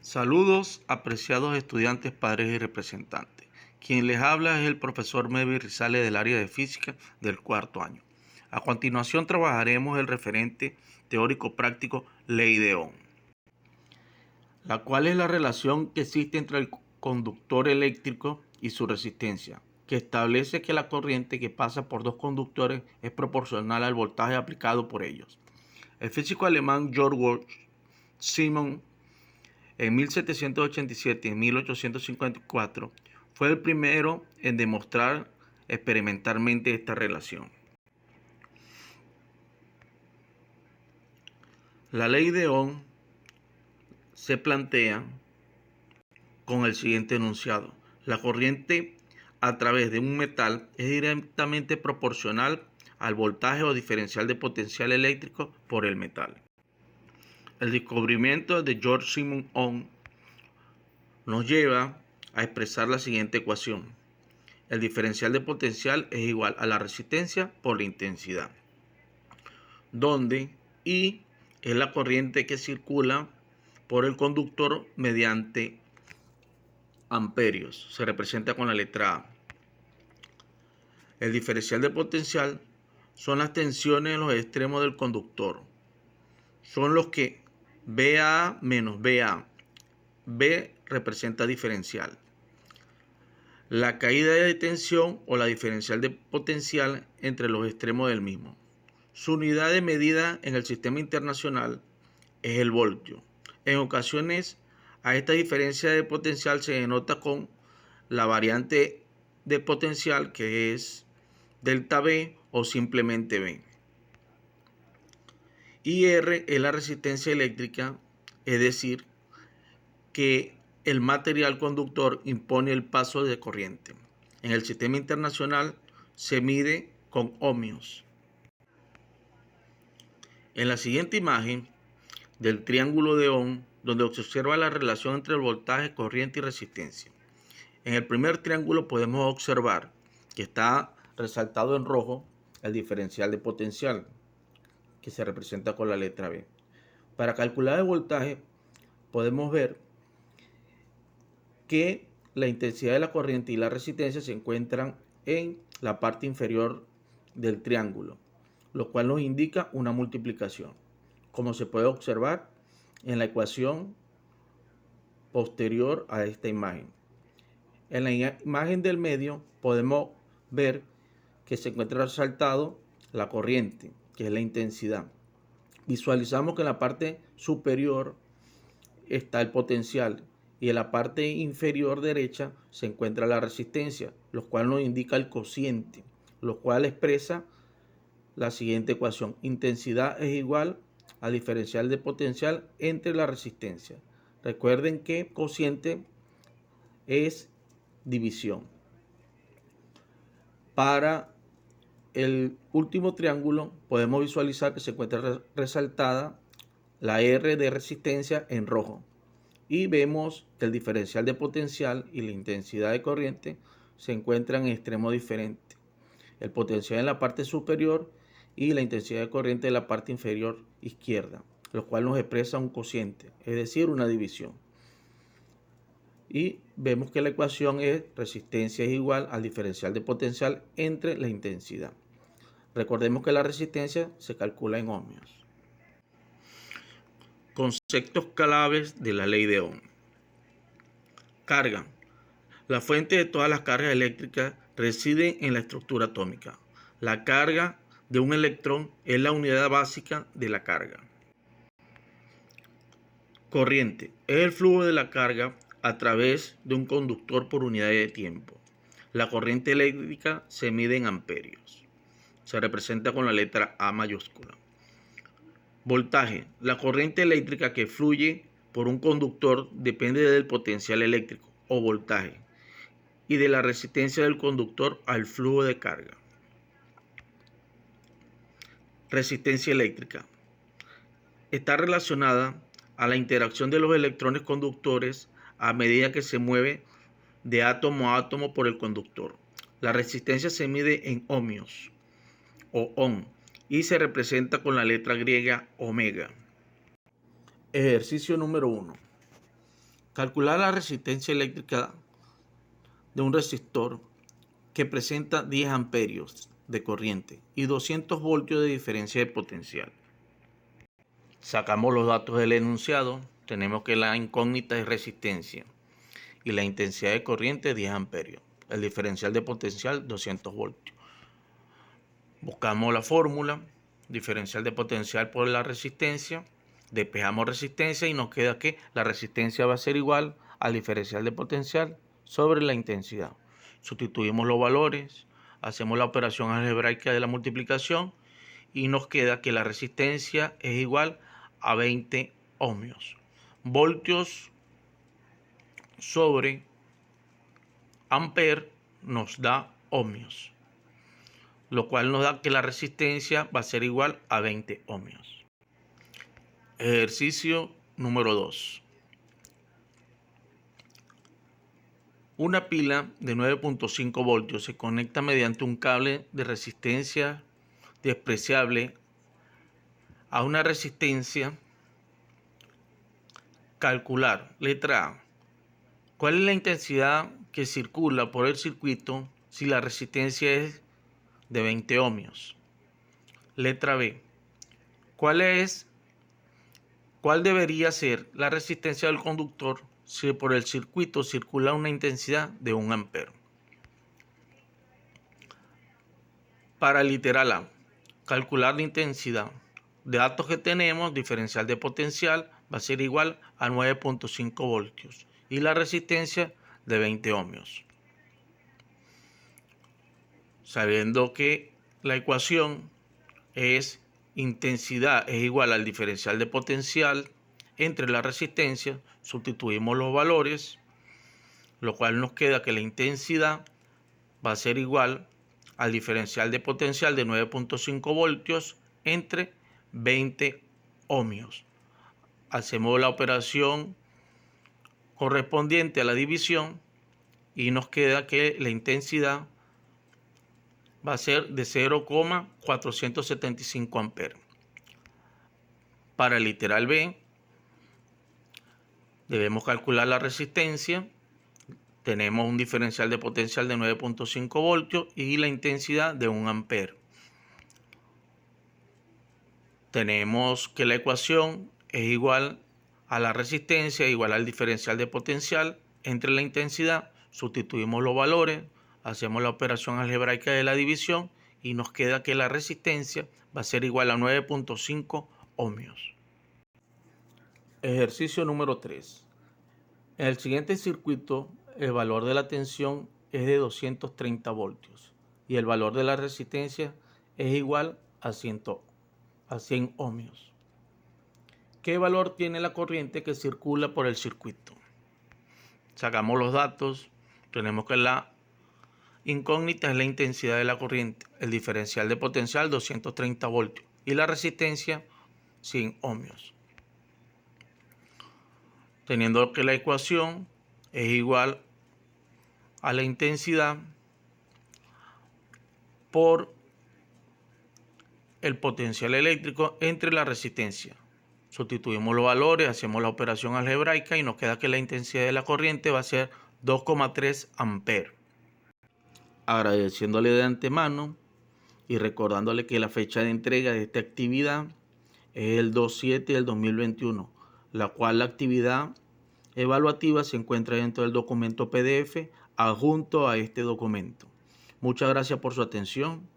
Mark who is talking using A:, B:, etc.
A: Saludos, apreciados estudiantes, padres y representantes. Quien les habla es el profesor Melvin Rizales del área de física del cuarto año. A continuación trabajaremos el referente teórico práctico Ley de Ohm, la cual es la relación que existe entre el conductor eléctrico y su resistencia, que establece que la corriente que pasa por dos conductores es proporcional al voltaje aplicado por ellos. El físico alemán Georg Siemens en 1787 y 1854 fue el primero en demostrar experimentalmente esta relación. La ley de Ohm se plantea con el siguiente enunciado: la corriente a través de un metal es directamente proporcional al voltaje o diferencial de potencial eléctrico por el metal. El descubrimiento de Georg Siemens Ohm nos lleva a expresar la siguiente ecuación: el diferencial de potencial es igual a la resistencia por la intensidad, donde I es la corriente que circula por el conductor mediante amperios. Se representa con la letra A. El diferencial de potencial son las tensiones en los extremos del conductor. Son los que VA menos VA. B representa diferencial. La caída de tensión o la diferencial de potencial entre los extremos del mismo. Su unidad de medida en el sistema internacional es el voltio. En ocasiones a esta diferencia de potencial se denota con la variante de potencial, que es delta V o simplemente V. Y R es la resistencia eléctrica, es decir, que el material conductor impone el paso de corriente. En el sistema internacional se mide con ohmios. En la siguiente imagen del triángulo de Ohm, donde se observa la relación entre el voltaje, corriente y resistencia. En el primer triángulo podemos observar que está resaltado en rojo el diferencial de potencial, que se representa con la letra B. Para calcular el voltaje podemos ver que la intensidad de la corriente y la resistencia se encuentran en la parte inferior del triángulo, lo cual nos indica una multiplicación, como se puede observar en la ecuación posterior a esta imagen. En la imagen del medio podemos ver que se encuentra resaltado la corriente, que es la intensidad. Visualizamos que en la parte superior está el potencial y en la parte inferior derecha se encuentra la resistencia, lo cual nos indica el cociente, lo cual expresa la siguiente ecuación: intensidad es igual al diferencial de potencial entre la resistencia. Recuerden que cociente es división. Para el último triángulo podemos visualizar que se encuentra resaltada la R de resistencia en rojo, y vemos que el diferencial de potencial y la intensidad de corriente se encuentran en extremos diferentes. El potencial en la parte superior y la intensidad de corriente en la parte inferior izquierda, lo cual nos expresa un cociente, es decir, una división. Y vemos que la ecuación es: resistencia es igual al diferencial de potencial entre la intensidad. Recordemos que la resistencia se calcula en ohmios. Conceptos claves de la ley de Ohm. Carga. La fuente de todas las cargas eléctricas reside en la estructura atómica. La carga de un electrón es la unidad básica de la carga. Corriente es el flujo de la carga a través de un conductor por unidad de tiempo. La corriente eléctrica se mide en amperios. Se representa con la letra A mayúscula. Voltaje. La corriente eléctrica que fluye por un conductor depende del potencial eléctrico o voltaje y de la resistencia del conductor al flujo de carga. Resistencia eléctrica. Está relacionada a la interacción de los electrones conductores a medida que se mueve de átomo a átomo por el conductor. La resistencia se mide en ohmios o ohm y se representa con la letra griega omega. Ejercicio número 1. Calcular la resistencia eléctrica de un resistor que presenta 10 amperios de corriente y 200 voltios de diferencia de potencial. Sacamos los datos del enunciado. Tenemos que la incógnita es resistencia y la intensidad de corriente 10 amperios. El diferencial de potencial 200 voltios. Buscamos la fórmula, diferencial de potencial por la resistencia. Despejamos resistencia y nos queda que la resistencia va a ser igual al diferencial de potencial sobre la intensidad. Sustituimos los valores, hacemos la operación algebraica de la multiplicación y nos queda que la resistencia es igual a 20 ohmios. Voltios sobre amper nos da ohmios, lo cual nos da que la resistencia va a ser igual a 20 ohmios. Ejercicio número 2. Una pila de 9.5 voltios se conecta mediante un cable de resistencia despreciable a una resistencia. Calcular. Letra A. ¿Cuál es la intensidad que circula por el circuito si la resistencia es de 20 ohmios? Letra B. ¿Cuál debería ser la resistencia del conductor si por el circuito circula una intensidad de 1 ampero? Para el literal A, calcular la intensidad. De datos que tenemos, diferencial de potencial va a ser igual a 9.5 voltios y la resistencia de 20 ohmios. Sabiendo que la ecuación es intensidad es igual al diferencial de potencial entre la resistencia, sustituimos los valores, lo cual nos queda que la intensidad va a ser igual al diferencial de potencial de 9.5 voltios entre 20 ohmios. Hacemos la operación correspondiente a la división y nos queda que la intensidad va a ser de 0,475 amperes. Para el literal B, debemos calcular la resistencia. Tenemos un diferencial de potencial de 9.5 voltios y la intensidad de 1 ampere. Tenemos que la ecuación es igual a la resistencia, igual al diferencial de potencial entre la intensidad. Sustituimos los valores, hacemos la operación algebraica de la división y nos queda que la resistencia va a ser igual a 9.5 ohmios. Ejercicio número 3. En el siguiente circuito, el valor de la tensión es de 230 voltios y el valor de la resistencia es igual a 100 ohmios. ¿Qué valor tiene la corriente que circula por el circuito? Sacamos los datos. Tenemos que la incógnita es la intensidad de la corriente, el diferencial de potencial 230 voltios y la resistencia 100 ohmios. Teniendo que la ecuación es igual a la intensidad por el potencial eléctrico entre la resistencia. Sustituimos los valores, hacemos la operación algebraica y nos queda que la intensidad de la corriente va a ser 2,3 amperes. Agradeciéndole de antemano y recordándole que la fecha de entrega de esta actividad es el 2/7 del 2021, la cual la actividad evaluativa se encuentra dentro del documento PDF adjunto a este documento. Muchas gracias por su atención.